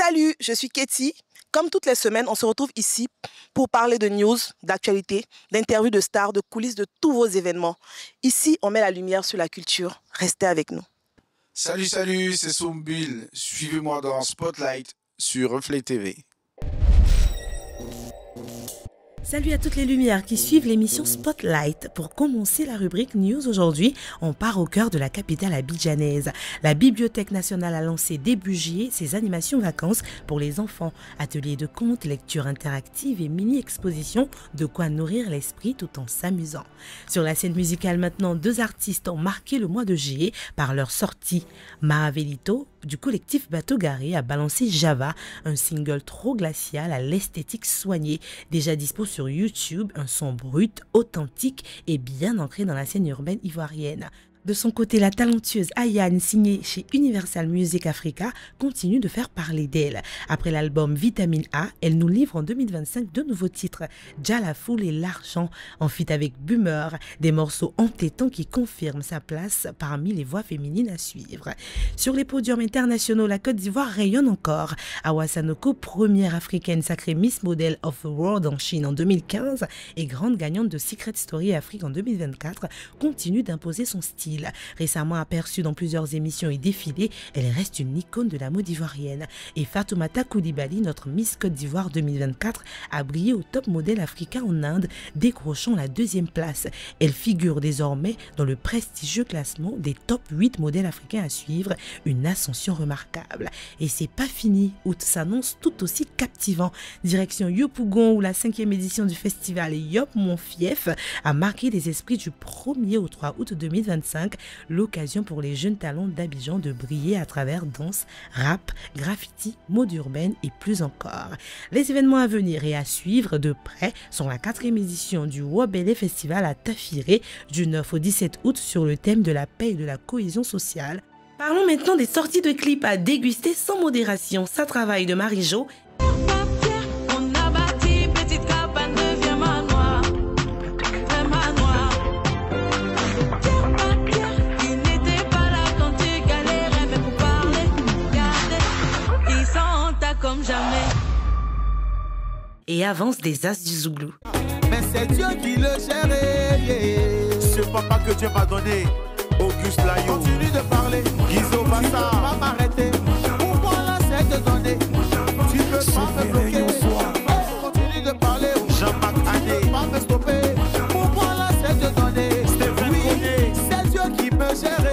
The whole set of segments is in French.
Salut, je suis Katie. Comme toutes les semaines, on se retrouve ici pour parler de news, d'actualité, d'interviews de stars, de coulisses, de tous vos événements. Ici, on met la lumière sur la culture. Restez avec nous. Salut, c'est Sombil. Suivez-moi dans Spotlight sur Reflet TV. Salut à toutes les lumières qui suivent l'émission Spotlight. Pour commencer la rubrique News aujourd'hui, on part au cœur de la capitale abidjanaise. La Bibliothèque nationale a lancé début juillet ses animations vacances pour les enfants. Ateliers de contes, lectures interactives et mini-expositions, de quoi nourrir l'esprit tout en s'amusant. Sur la scène musicale maintenant, deux artistes ont marqué le mois de juillet par leur sortie. Maravelito du collectif Bateau Garé a balancé Java, un single trop glacial à l'esthétique soignée, déjà dispo sur YouTube, un son brut, authentique et bien ancré dans la scène urbaine ivoirienne. De son côté, la talentueuse Ayane, signée chez Universal Music Africa, continue de faire parler d'elle. Après l'album Vitamine A, elle nous livre en 2025 deux nouveaux titres, Dja la foule et L'argent, en feat avec Boomer, des morceaux entêtants qui confirment sa place parmi les voix féminines à suivre. Sur les podiums internationaux, la Côte d'Ivoire rayonne encore. Awa Sanoko, première africaine sacrée Miss Model of the World en Chine en 2015 et grande gagnante de Secret Story Afrique en 2024, continue d'imposer son style. Récemment aperçue dans plusieurs émissions et défilés, elle reste une icône de la mode ivoirienne. Et Fatoumata Koulibaly, notre Miss Côte d'Ivoire 2024, a brillé au top modèle africain en Inde, décrochant la deuxième place. Elle figure désormais dans le prestigieux classement des top 8 modèles africains à suivre, une ascension remarquable. Et c'est pas fini, août s'annonce tout aussi captivant. Direction Yopougon, où la 5e édition du festival Yop Mon Fief a marqué les esprits du 1er au 3 août 2025, l'occasion pour les jeunes talents d'Abidjan de briller à travers danse, rap, graffiti, mode urbaine et plus encore. Les événements à venir et à suivre de près sont la 4e édition du Wobélé Festival à Tafiré du 9 au 17 août sur le thème de la paix et de la cohésion sociale. Parlons maintenant des sorties de clips à déguster sans modération. Ça travaille de Marie-Jo. Et avance des as du Zouglou. Mais c'est Dieu qui le gère. Ce papa que Dieu m'a donné, Auguste Layo. Continue de parler. Guizo Tu Bassa. peux pas m'arrêter. Pour moi là c'est de donner. Tu peux pas me bloquer. Continue de parler. Jean-Marc Tu Adé. peux pas me stopper. Pour moi là c'est de donner. Stéphane Oui, Koné. c'est Dieu qui me gère.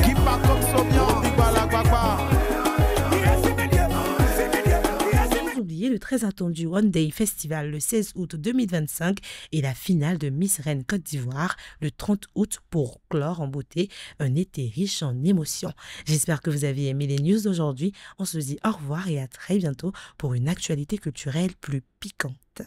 Qui part comme Somian. Bigwala Gbagba. Sans oublier le très attendu One Day Festival le 16 août 2025 et la finale de Miss Reine Côte d'Ivoire le 30 août pour clore en beauté un été riche en émotions. J'espère que vous avez aimé les news d'aujourd'hui. On se dit au revoir et à très bientôt pour une actualité culturelle plus piquante.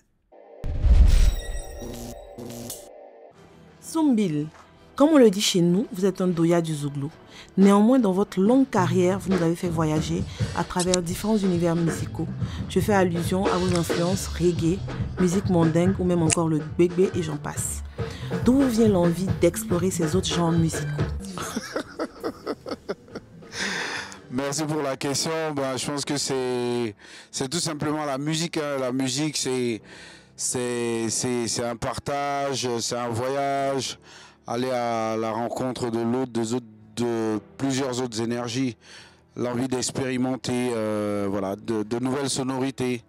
Sombil, comme on le dit chez nous, vous êtes un doya du Zouglou. Néanmoins, dans votre longue carrière, vous nous avez fait voyager à travers différents univers musicaux. Je fais allusion à vos influences reggae, musique mandingue ou même encore le bébé et j'en passe. D'où vous vient l'envie d'explorer ces autres genres musicaux? Merci pour la question. Je pense que c'est tout simplement la musique. La musique, c'est un partage, c'est un voyage, aller à la rencontre de l'autre, de plusieurs autres énergies, l'envie d'expérimenter de nouvelles sonorités.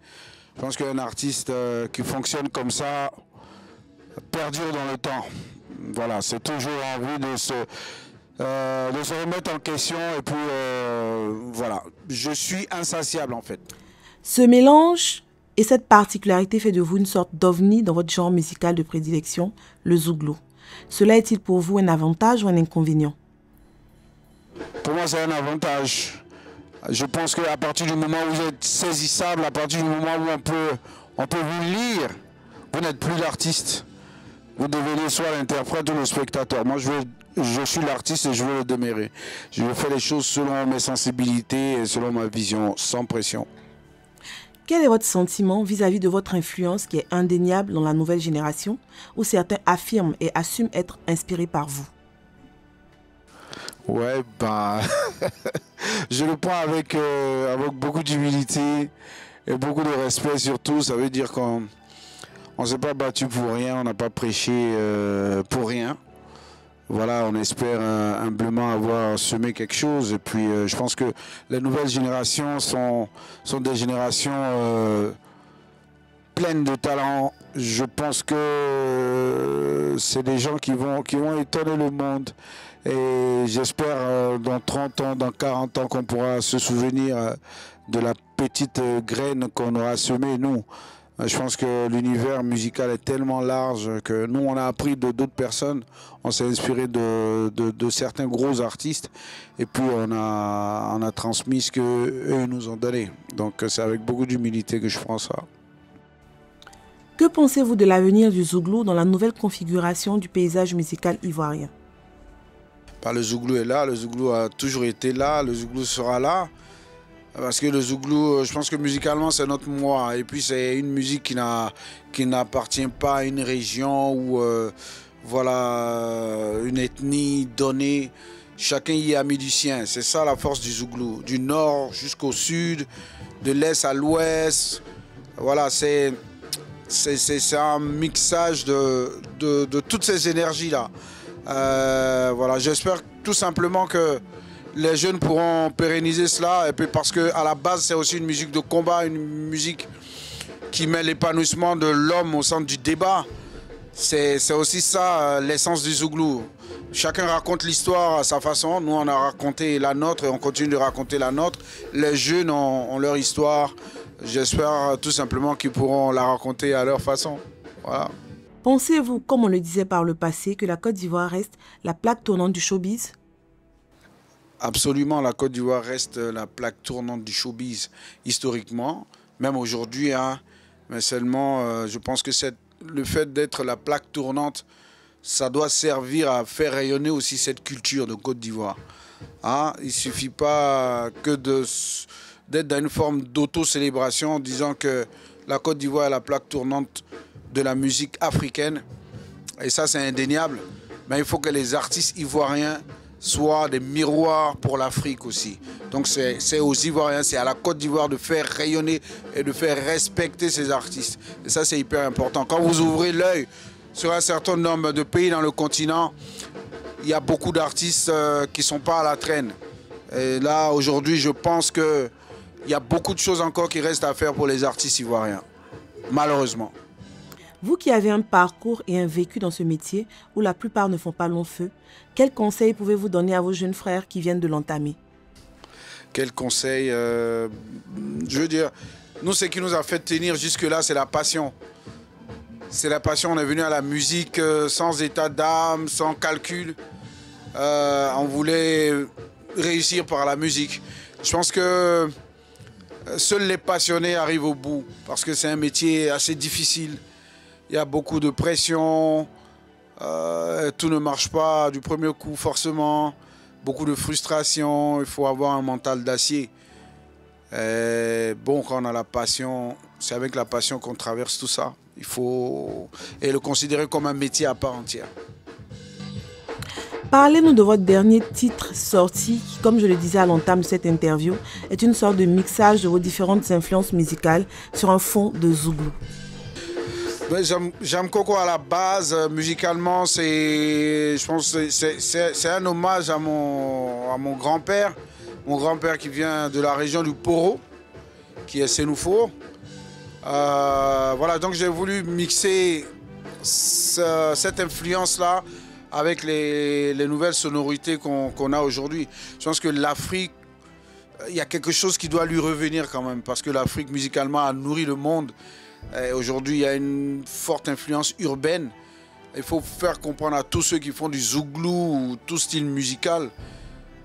Je pense qu'un artiste qui fonctionne comme ça perdure dans le temps. Voilà, c'est toujours envie de se remettre en question et puis voilà, je suis insatiable en fait. Ce mélange et cette particularité fait de vous une sorte d'ovni dans votre genre musical de prédilection, le Zouglou. Cela est-il pour vous un avantage ou un inconvénient? Pour moi, c'est un avantage. Je pense qu'à partir du moment où vous êtes saisissable, à partir du moment où on peut vous lire, vous n'êtes plus l'artiste. Vous devenez soit l'interprète ou le spectateur. Moi, je suis l'artiste et je veux le demeurer. Je fais les choses selon mes sensibilités et selon ma vision, sans pression. Quel est votre sentiment vis-à-vis de votre influence qui est indéniable dans la nouvelle génération, où certains affirment et assument être inspirés par vous? Ouais, je le prends avec beaucoup d'humilité et beaucoup de respect surtout. Ça veut dire qu'on ne s'est pas battu pour rien, on n'a pas prêché pour rien. Voilà, on espère humblement avoir semé quelque chose. Et puis, je pense que les nouvelles générations sont des générations pleines de talent. Je pense que c'est des gens qui vont étonner le monde. Et j'espère dans 30 ans, dans 40 ans, qu'on pourra se souvenir de la petite graine qu'on aura semée, nous. Je pense que l'univers musical est tellement large que nous, on a appris de d'autres personnes. On s'est inspiré de certains gros artistes. Et puis, on a transmis ce qu'eux nous ont donné. Donc, c'est avec beaucoup d'humilité que je prends ça. Que pensez-vous de l'avenir du Zouglou dans la nouvelle configuration du paysage musical ivoirien? Le Zouglou est là, le Zouglou a toujours été là, le Zouglou sera là. Parce que le Zouglou, je pense que musicalement, c'est notre moi. Et puis, c'est une musique qui n'appartient pas à une région ou voilà, une ethnie donnée. Chacun y a mis du sien. C'est ça la force du Zouglou. Du nord jusqu'au sud, de l'est à l'ouest. Voilà, c'est un mixage de toutes ces énergies-là. Voilà, j'espère tout simplement que les jeunes pourront pérenniser cela, et puis parce qu'à la base, c'est aussi une musique de combat, une musique qui met l'épanouissement de l'homme au centre du débat. C'est aussi ça l'essence du Zouglou. Chacun raconte l'histoire à sa façon. Nous, on a raconté la nôtre et on continue de raconter la nôtre. Les jeunes ont leur histoire. J'espère tout simplement qu'ils pourront la raconter à leur façon. Voilà. Pensez-vous, comme on le disait par le passé, que la Côte d'Ivoire reste la plaque tournante du showbiz? Absolument, la Côte d'Ivoire reste la plaque tournante du showbiz historiquement, même aujourd'hui. Hein, mais seulement, je pense que le fait d'être la plaque tournante, ça doit servir à faire rayonner aussi cette culture de Côte d'Ivoire. Hein, il ne suffit pas que d'être dans une forme d'auto-célébration en disant que la Côte d'Ivoire est la plaque tournante de la musique africaine. Et ça, c'est indéniable. Mais il faut que les artistes ivoiriens soient des miroirs pour l'Afrique aussi. Donc c'est aux Ivoiriens, c'est à la Côte d'Ivoire de faire rayonner et de faire respecter ces artistes. Et ça, c'est hyper important. Quand vous ouvrez l'œil sur un certain nombre de pays dans le continent, il y a beaucoup d'artistes qui ne sont pas à la traîne. Et là, aujourd'hui, je pense qu'il y a beaucoup de choses encore qui restent à faire pour les artistes ivoiriens, malheureusement. Vous qui avez un parcours et un vécu dans ce métier où la plupart ne font pas long feu, quels conseils pouvez-vous donner à vos jeunes frères qui viennent de l'entamer? Quels conseils je veux dire, nous, ce qui nous a fait tenir jusque-là, c'est la passion. C'est la passion. On est venu à la musique sans état d'âme, sans calcul. On voulait réussir par la musique. Je pense que seuls les passionnés arrivent au bout parce que c'est un métier assez difficile. Il y a beaucoup de pression, tout ne marche pas du premier coup forcément, beaucoup de frustration, il faut avoir un mental d'acier. Bon, quand on a la passion, c'est avec la passion qu'on traverse tout ça. Il faut le considérer comme un métier à part entière. Parlez-nous de votre dernier titre sorti qui, comme je le disais à l'entame de cette interview, est une sorte de mixage de vos différentes influences musicales sur un fond de Zouglou. J'aime Coco à la base, musicalement, je pense que c'est un hommage à mon grand-père. Mon grand-père qui vient de la région du Poro, qui est Sénoufo. Voilà, donc j'ai voulu mixer cette influence-là avec les nouvelles sonorités qu'on a aujourd'hui. Je pense que l'Afrique, il y a quelque chose qui doit lui revenir quand même, parce que l'Afrique, musicalement, a nourri le monde. Aujourd'hui, il y a une forte influence urbaine. Il faut faire comprendre à tous ceux qui font du Zouglou ou tout style musical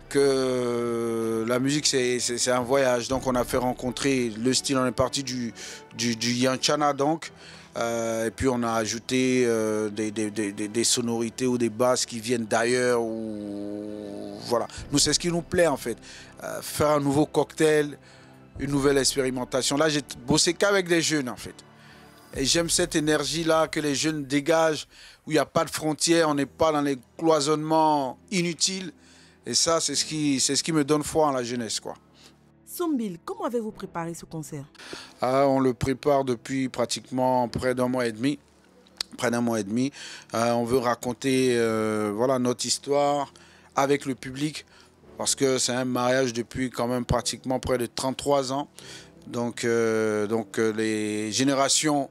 que la musique, c'est un voyage. Donc, on a fait rencontrer le style. On est parti du Yanchana, donc. Et puis, on a ajouté des sonorités ou des basses qui viennent d'ailleurs. Voilà. Nous, c'est ce qui nous plaît, en fait. Faire un nouveau cocktail, une nouvelle expérimentation. Là, j'ai bossé qu'avec des jeunes, en fait. Et j'aime cette énergie-là que les jeunes dégagent, où il n'y a pas de frontières, on n'est pas dans les cloisonnements inutiles. Et ça, c'est ce qui me donne foi en la jeunesse, quoi. Soumbil, comment avez-vous préparé ce concert? On le prépare depuis pratiquement près d'un mois et demi. On veut raconter voilà, notre histoire avec le public, parce que c'est un mariage depuis quand même pratiquement près de 33 ans. Donc les générations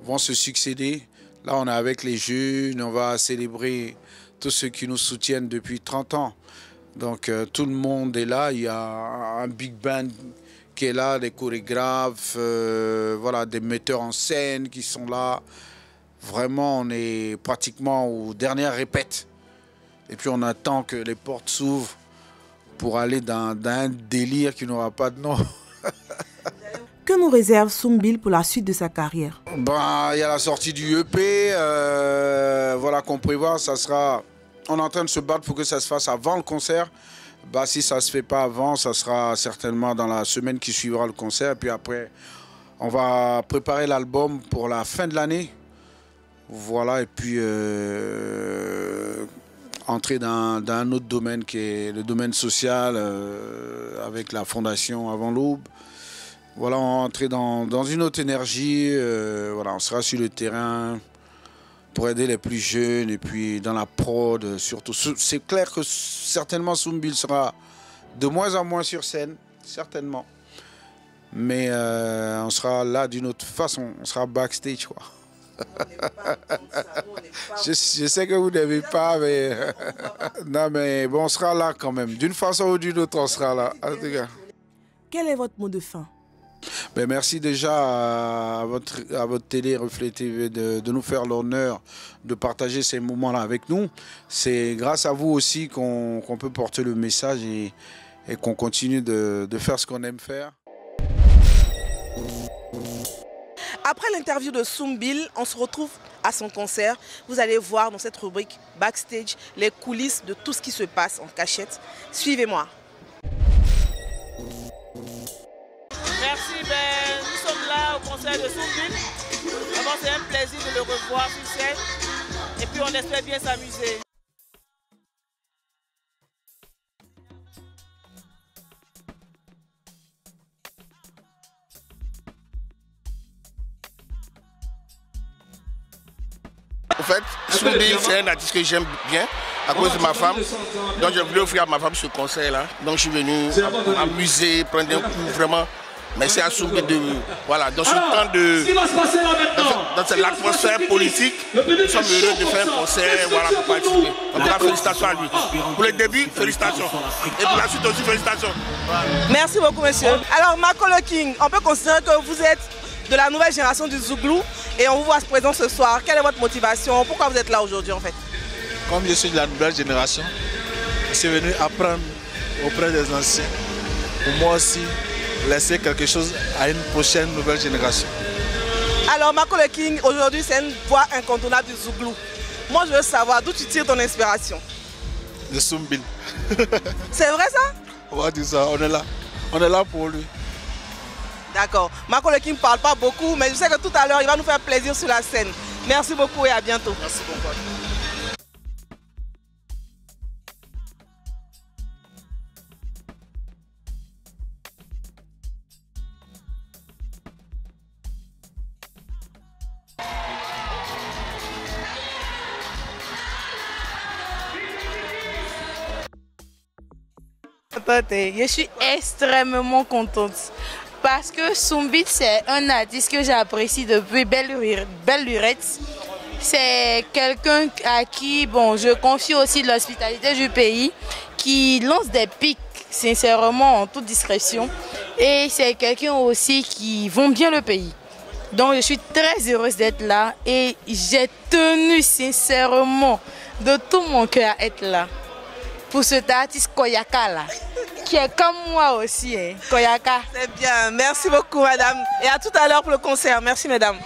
vont se succéder. Là, on est avec les jeunes, on va célébrer tous ceux qui nous soutiennent depuis 30 ans. Donc tout le monde est là, il y a un big band qui est là, des chorégraphes, voilà, des metteurs en scène qui sont là. Vraiment, on est pratiquement aux dernières répètes. Et puis on attend que les portes s'ouvrent pour aller dans un délire qui n'aura pas de nom. Que nous réserve Soumbil pour la suite de sa carrière? Ben, il y a la sortie du EP, voilà qu'on prévoit, ça sera... On est en train de se battre pour que ça se fasse avant le concert. Bah, si ça ne se fait pas avant, ça sera certainement dans la semaine qui suivra le concert. Puis après, on va préparer l'album pour la fin de l'année. Voilà, et puis entrer dans un autre domaine qui est le domaine social avec la fondation Avant l'Aube. Voilà, on va entrer dans une autre énergie. Voilà, on sera sur le terrain pour aider les plus jeunes et puis dans la prod surtout. C'est clair que certainement Soumbil sera de moins en moins sur scène, certainement. Mais on sera là d'une autre façon, on sera backstage, quoi. Je sais que vous n'aimez pas, mais non, mais bon, on sera là quand même. D'une façon ou d'une autre, on sera là. En tout cas. Quel est votre mot de fin? Ben, merci déjà à votre télé Reflet TV de nous faire l'honneur de partager ces moments-là avec nous. C'est grâce à vous aussi qu'on peut porter le message et qu'on continue de faire ce qu'on aime faire. Après l'interview de Soumbil, on se retrouve à son concert. Vous allez voir dans cette rubrique Backstage les coulisses de tout ce qui se passe en cachette. Suivez-moi. Merci, Ben. Nous sommes là au concert de Soumbil. Vraiment, c'est un plaisir de le revoir sur scène. Et puis, on espère bien s'amuser. En fait, Soumbil, c'est un artiste que j'aime bien à cause de ma femme. Donc j'ai voulu offrir à ma femme ce concert-là. Donc je suis venu m'amuser, prendre un coup vraiment. Merci à Soumbil de... Voilà, dans ce temps de... Dans l'atmosphère politique, nous sommes heureux de faire un concert, voilà, pour participer. En tout cas, félicitations à lui. Pour le début, félicitations. Et pour la suite aussi, félicitations. Voilà. Merci beaucoup, monsieur. Alors, Marco Le King, on peut considérer que vous êtes de la nouvelle génération du Zouglou et on vous voit présent ce soir. Quelle est votre motivation? Pourquoi vous êtes là aujourd'hui, en fait? Comme je suis de la nouvelle génération, je suis venu apprendre auprès des anciens. Pour moi aussi, laisser quelque chose à une prochaine nouvelle génération. Alors Marco Le King, aujourd'hui c'est une voix incontournable du Zouglou. Moi je veux savoir d'où tu tires ton inspiration. De Soumbil. C'est vrai ça? On va dire ça, on est là pour lui. D'accord. Marco Le King ne parle pas beaucoup, mais je sais que tout à l'heure il va nous faire plaisir sur la scène. Merci beaucoup et à bientôt. Merci beaucoup. Je suis extrêmement contente parce que Soumbil c'est un artiste que j'apprécie depuis belle lurette. C'est quelqu'un à qui je confie aussi l'hospitalité du pays, qui lance des pics sincèrement en toute discrétion, et c'est quelqu'un aussi qui vend bien le pays. Donc je suis très heureuse d'être là et j'ai tenu sincèrement de tout mon cœur à être là pour cet artiste Koyaka là, qui est comme moi aussi, hein, Koyaka. C'est bien, merci beaucoup madame. Et à tout à l'heure pour le concert. Merci mesdames.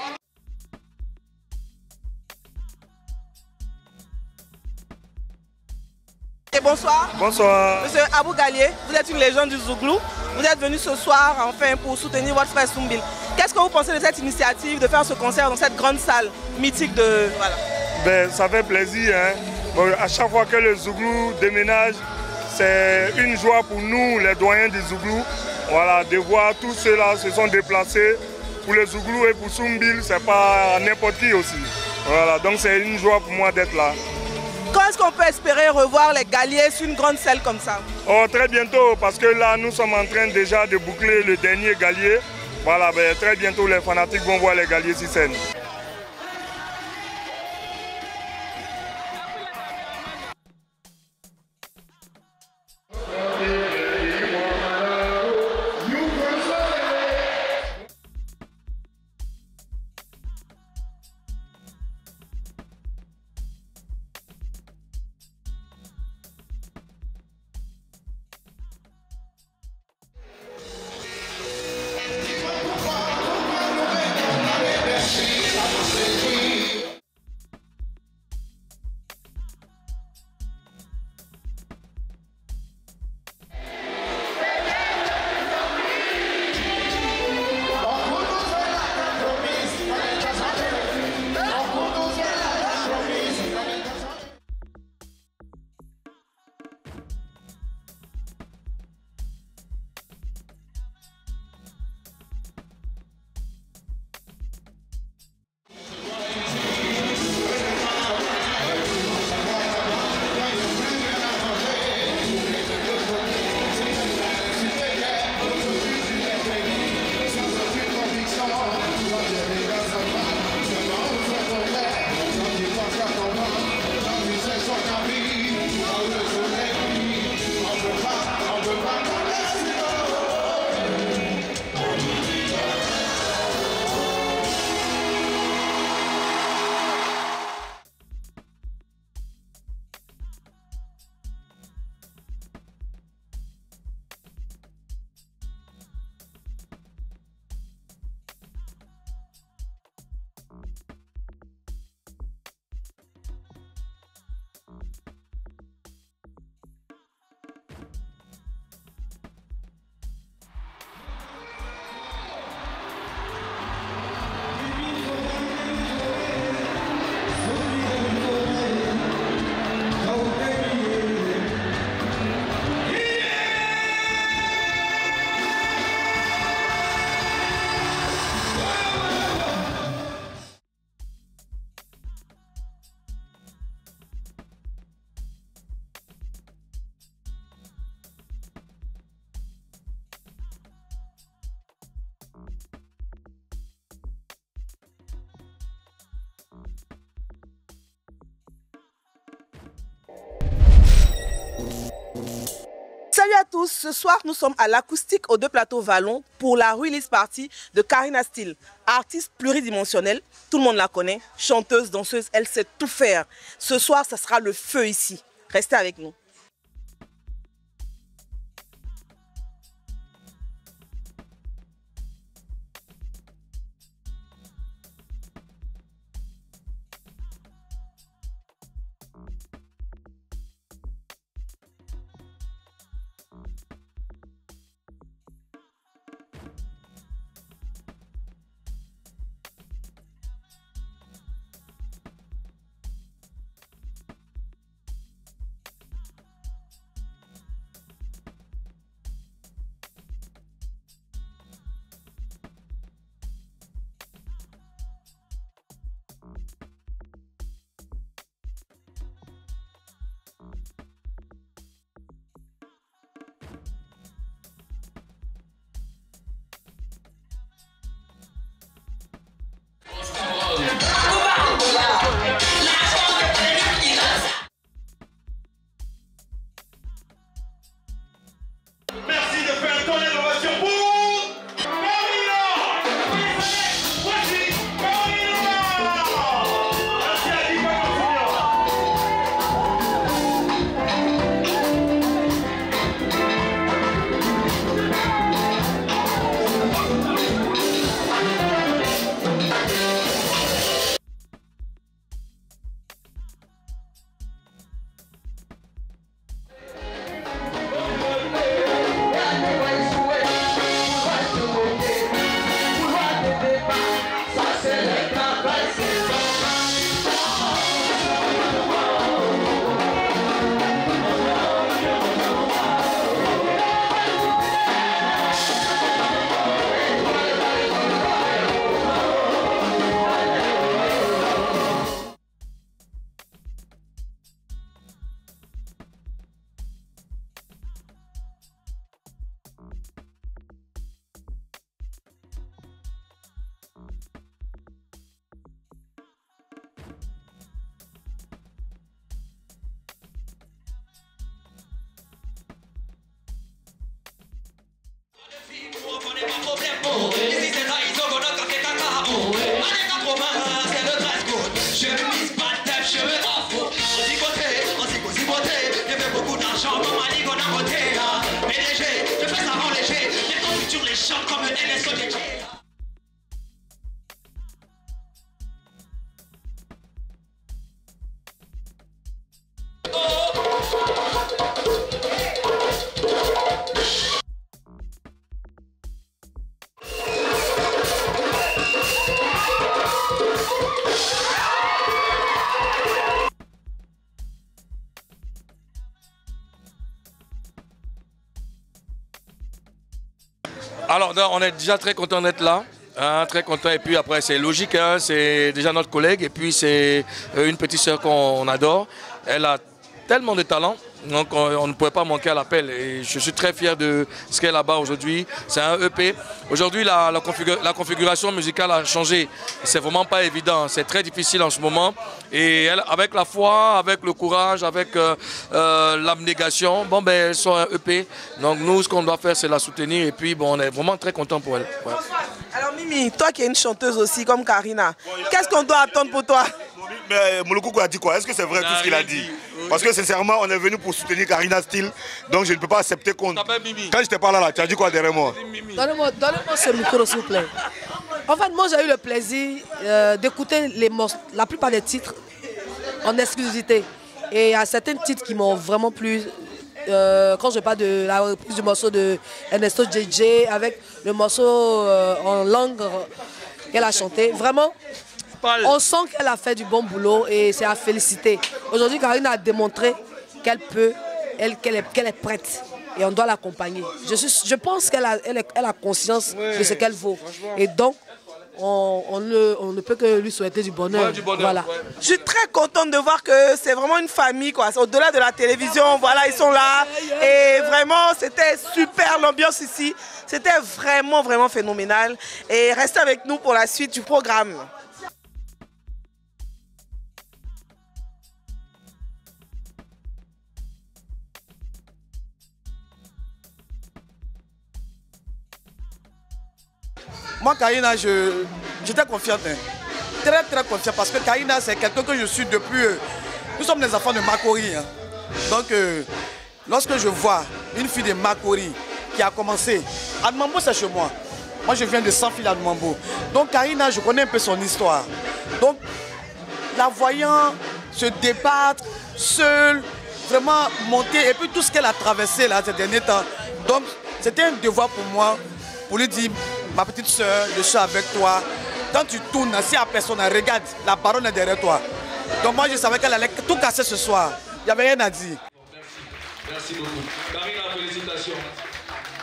Et bonsoir. Bonsoir. Monsieur Abou Galié, vous êtes une légende du Zouglou. Vous êtes venu ce soir enfin pour soutenir votre frère Soumbil. Qu'est-ce que vous pensez de cette initiative de faire ce concert dans cette grande salle mythique de... Voilà. Ben, ça fait plaisir. Hein. Bon, à chaque fois que le Zouglou déménage, c'est une joie pour nous, les doyens des Zouglous, voilà, de voir tous ceux-là se sont déplacés. Pour les Zouglous et pour Soumbil, c'est pas n'importe qui aussi. Voilà, donc c'est une joie pour moi d'être là. Quand est-ce qu'on peut espérer revoir les Galliers sur une grande scène comme ça? Oh, très bientôt, parce que là, nous sommes en train déjà de boucler le dernier Gallier. Voilà, ben, très bientôt, les fanatiques vont voir les Galliers sur scène. Salut à tous, ce soir nous sommes à l'acoustique aux 2 plateaux Vallon pour la release party de Karina Steele, artiste pluridimensionnelle, tout le monde la connaît, chanteuse, danseuse, elle sait tout faire. Ce soir ça sera le feu ici, restez avec nous. genre comme un ligo d'un côté. Mais léger, je fais ça en léger. Les temps futurs, les chants comme un NSO DJ. Alors, on est déjà très content d'être là, hein, très content. Et puis après, c'est logique, hein, c'est déjà notre collègue. Et puis, c'est une petite sœur qu'on adore. Elle a tellement de talent, donc on ne pouvait pas manquer à l'appel. Et je suis très fier de ce qu'elle a là-bas aujourd'hui. C'est un EP. Aujourd'hui, la configuration musicale a changé. C'est vraiment pas évident. C'est très difficile en ce moment. Et elle, avec la foi, avec le courage, avec l'abnégation, bon, ben, elles sont un EP. Donc nous, ce qu'on doit faire, c'est la soutenir. Et puis, bon, on est vraiment très content pour elle. Ouais. Alors Mimi, toi qui es une chanteuse aussi comme Karina, qu'est-ce qu'on doit attendre pour toi? Mais Mouloukoukou a dit quoi? Est-ce que c'est vrai tout ce qu'il a dit? Parce que sincèrement, on est venu pour soutenir Karina Style, donc je ne peux pas accepter qu'on... Quand je te parle là, tu as dit quoi derrière moi? Donnez-moi ce micro s'il vous plaît. En fait, moi j'ai eu le plaisir d'écouter la plupart des titres en exclusivité. Et il y a certains titres qui m'ont vraiment plu. Quand je parle de la reprise du morceau de Ernesto JJ avec le morceau en langue qu'elle a chanté, vraiment, on sent qu'elle a fait du bon boulot et c'est à féliciter. Aujourd'hui, Karina a démontré qu'elle peut, qu'elle est prête et on doit l'accompagner. Je pense qu'elle a conscience de ce qu'elle vaut. Et donc, on ne peut que lui souhaiter du bonheur. Ouais, voilà. Ouais. Je suis très contente de voir que c'est vraiment une famille, quoi. Au-delà de la télévision, voilà, ils sont là. Et vraiment, c'était super l'ambiance ici. C'était vraiment, vraiment phénoménal. Et restez avec nous pour la suite du programme. Moi, Karina, j'étais confiante. Hein. Très, très confiante. Parce que Karina, c'est quelqu'un que je suis depuis... nous sommes des enfants de Makori. Hein. Donc, lorsque je vois une fille de Makori qui a commencé... Admambo, c'est chez moi. Moi, je viens de Sans-Fil à Admambo. Donc, Karina, je connais un peu son histoire. Donc, la voyant se débattre, seule, vraiment monter, et puis tout ce qu'elle a traversé là, ces derniers temps. Donc, c'était un devoir pour moi, pour lui dire... Ma petite soeur, je suis avec toi. Quand tu tournes, si la personne regarde, la baronne est derrière toi. Donc moi, je savais qu'elle allait tout casser ce soir. Il n'y avait rien à dire. Merci beaucoup. Karina, félicitations.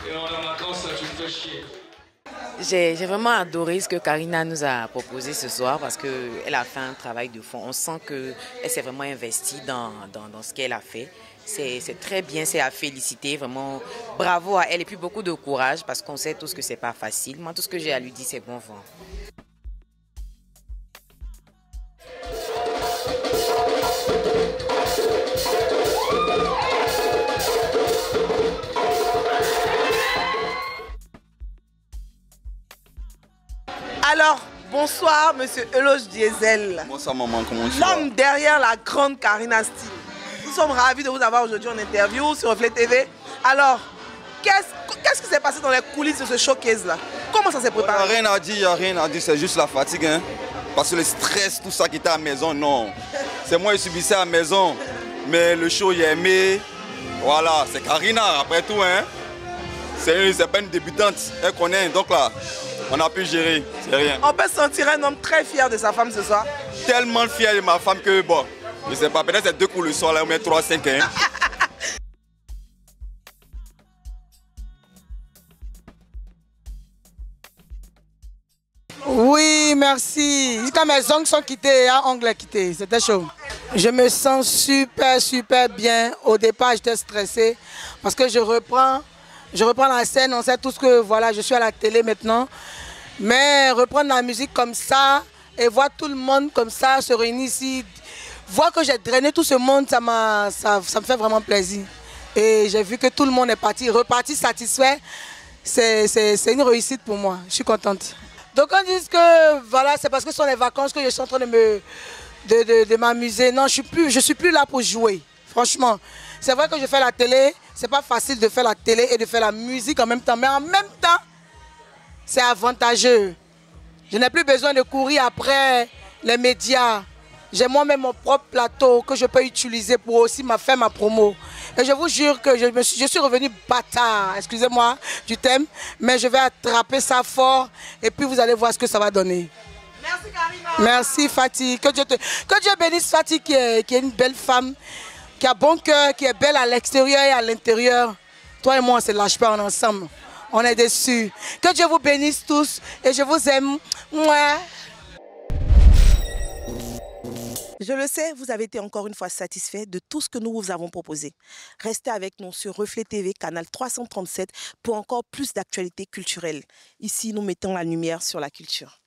Et en vacances, tu me fais chier. J'ai vraiment adoré ce que Karina nous a proposé ce soir parce qu'elle a fait un travail de fond. On sent qu'elle s'est vraiment investie dans ce qu'elle a fait. C'est très bien, c'est à féliciter, vraiment bravo à elle et puis beaucoup de courage parce qu'on sait tous que c'est pas facile. Moi, tout ce que j'ai à lui dire, c'est bon vent. Alors, bonsoir, monsieur Eloge Diesel. Bonsoir, maman, comment tu vas? L'homme derrière la grande Karina Style. Nous sommes ravis de vous avoir aujourd'hui en interview sur Reflet TV. Alors, qu'est-ce qui s'est passé dans les coulisses de ce showcase-là? Comment ça s'est préparé? Il n'y a rien à dire, c'est juste la fatigue. Hein? Parce que le stress, tout ça qui était à la maison, non. C'est moi qui subissais à la maison. Mais le show, il a aimé. Voilà, c'est Karina, après tout. Hein? C'est pas une débutante, elle connaît. Donc là, on a pu gérer, c'est rien. On peut sentir un homme très fier de sa femme ce soir. Tellement fier de ma femme que, bon, je sais pas, peut-être c'est 2 coups le soir, là, on met 3, 5, hein. Oui, merci. Quand mes ongles sont quittés, hein, ongles quittés, c'était chaud. Je me sens super bien. Au départ, j'étais stressée parce que je reprends la scène. On sait tous que voilà, je suis à la télé maintenant. Mais reprendre la musique comme ça et voir tout le monde comme ça se réunir ici, voir que j'ai drainé tout ce monde, ça me fait vraiment plaisir. Et j'ai vu que tout le monde est reparti satisfait. C'est une réussite pour moi. Je suis contente. Donc on dit que voilà, c'est parce que ce sont les vacances que je suis en train de m'amuser. Non, je suis plus là pour jouer, franchement. C'est vrai que je fais la télé, c'est pas facile de faire la télé et de faire la musique en même temps. Mais en même temps, c'est avantageux. Je n'ai plus besoin de courir après les médias. J'ai moi-même mon propre plateau que je peux utiliser pour aussi faire ma promo. Et je vous jure que je suis revenu bâtard, excusez-moi du thème, mais je vais attraper ça fort et puis vous allez voir ce que ça va donner. Merci Karina. Merci Fatih. Que Dieu bénisse Fatih qui est une belle femme, qui a bon cœur, qui est belle à l'extérieur et à l'intérieur. Toi et moi, on ne se lâche pas, on est ensemble. On est déçus. Que Dieu vous bénisse tous et je vous aime. Mouah. Je le sais, vous avez été encore une fois satisfait de tout ce que nous vous avons proposé. Restez avec nous sur Reflet TV, canal 337, pour encore plus d'actualités culturelles. Ici, nous mettons la lumière sur la culture.